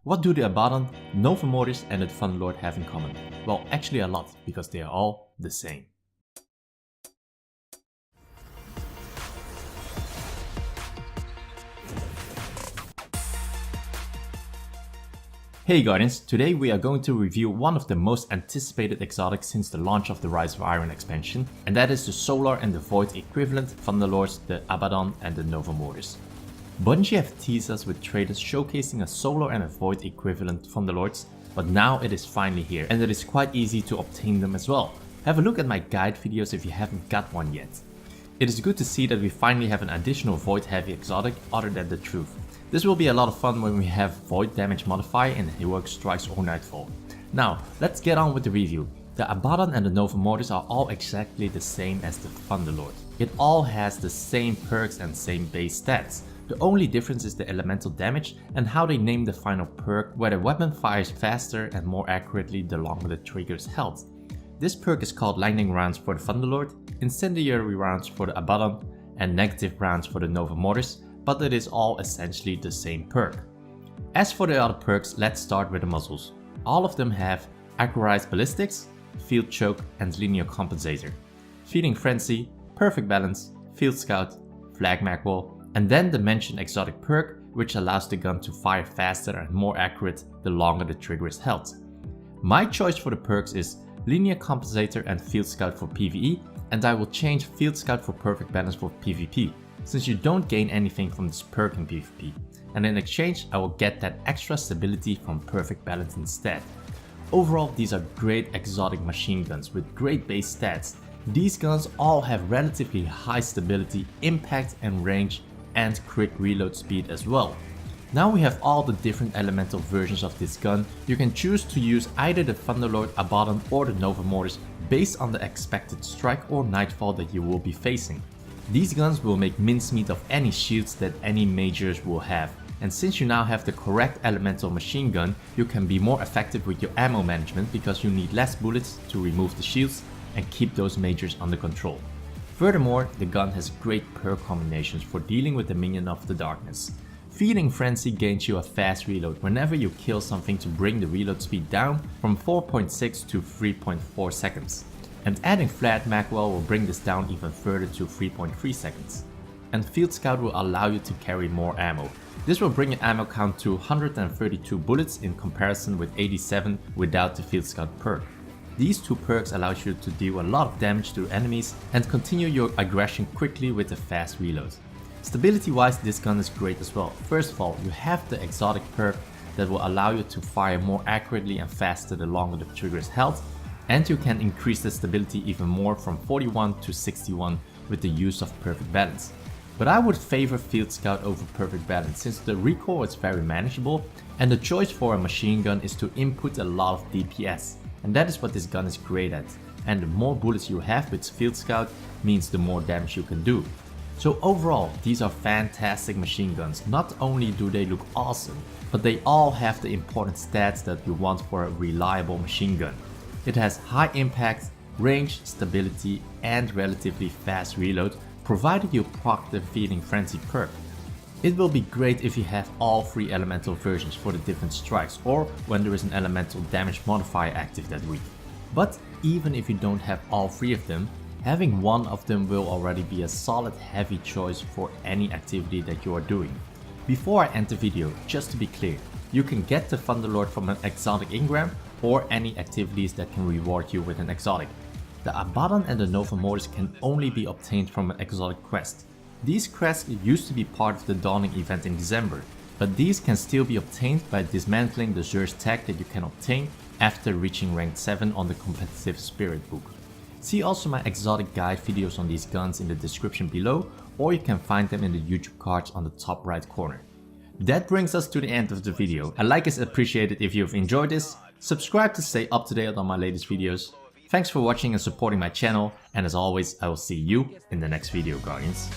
What do the Abbadon, Nova Mortis and the Thunderlord have in common? Well, actually a lot, because they are all the same. Hey Guardians, today we are going to review one of the most anticipated exotics since the launch of the Rise of Iron expansion, and that is the Solar and the Void equivalent Thunderlords, the Abbadon and the Nova Mortis. Bungie have teased us with trailers showcasing a Solar and a Void equivalent Thunderlords, but now it is finally here, and it is quite easy to obtain them as well. Have a look at my guide videos if you haven't got one yet. It is good to see that we finally have an additional Void heavy exotic other than the Truth. This will be a lot of fun when we have Void damage modifier in Heroic Strikes or Nightfall. Now, let's get on with the review. The Abbadon and the Nova Mortis are all exactly the same as the Thunderlord. It all has the same perks and same base stats. The only difference is the elemental damage and how they name the final perk, where the weapon fires faster and more accurately the longer the trigger is held. This perk is called Lightning Rounds for the Thunderlord, Incendiary Rounds for the Abbadon, and Negative Rounds for the Nova Mortis, but it is all essentially the same perk. As for the other perks, let's start with the muzzles. All of them have Accurized Ballistics, Field Choke and Linear Compensator, Feeding Frenzy, Perfect Balance, Field Scout, Flag Mag Wall, and then the mentioned exotic perk, which allows the gun to fire faster and more accurate the longer the trigger is held. My choice for the perks is Linear Compensator and Field Scout for PvE, and I will change Field Scout for Perfect Balance for PvP, since you don't gain anything from this perk in PvP, and in exchange I will get that extra stability from Perfect Balance instead. Overall, these are great exotic machine guns with great base stats. These guns all have relatively high stability, impact and range, and quick reload speed as well. Now we have all the different elemental versions of this gun. You can choose to use either the Thunderlord, Abbadon or the Nova Mortis based on the expected strike or nightfall that you will be facing. These guns will make mincemeat of any shields that any majors will have, and since you now have the correct elemental machine gun, you can be more effective with your ammo management because you need less bullets to remove the shields and keep those majors under control. Furthermore, the gun has great perk combinations for dealing with the minion of the darkness. Feeding Frenzy gains you a fast reload whenever you kill something to bring the reload speed down from 4.6 to 3.4 seconds. And adding Flag Mag Wall will bring this down even further to 3.3 seconds. And Field Scout will allow you to carry more ammo. This will bring your ammo count to 132 bullets in comparison with 87 without the Field Scout perk. These two perks allow you to deal a lot of damage to enemies and continue your aggression quickly with a fast reload. Stability wise, this gun is great as well. First of all, you have the exotic perk that will allow you to fire more accurately and faster the longer the trigger is held, and you can increase the stability even more from 41 to 61 with the use of Perfect Balance. But I would favor Field Scout over Perfect Balance since the recoil is very manageable and the choice for a machine gun is to input a lot of DPS, and that is what this gun is great at. And the more bullets you have with Field Scout means the more damage you can do. So overall, these are fantastic machine guns. Not only do they look awesome, but they all have the important stats that you want for a reliable machine gun. It has high impact, range, stability and relatively fast reload, provided you proc the Feeding Frenzy perk. It will be great if you have all three elemental versions for the different strikes or when there is an elemental damage modifier active that week. But even if you don't have all three of them, having one of them will already be a solid heavy choice for any activity that you are doing. Before I end the video, just to be clear, you can get the Thunderlord from an exotic engram or any activities that can reward you with an exotic. The Abbadon and the Nova Mortis can only be obtained from an exotic quest. These quests used to be part of the Dawning event in December, but these can still be obtained by dismantling the Zer's tag that you can obtain after reaching rank 7 on the competitive spirit book. See also my exotic guide videos on these guns in the description below, or you can find them in the YouTube cards on the top right corner. That brings us to the end of the video. A like is appreciated if you've enjoyed this. Subscribe to stay up to date on my latest videos. Thanks for watching and supporting my channel, and as always, I will see you in the next video, Guardians.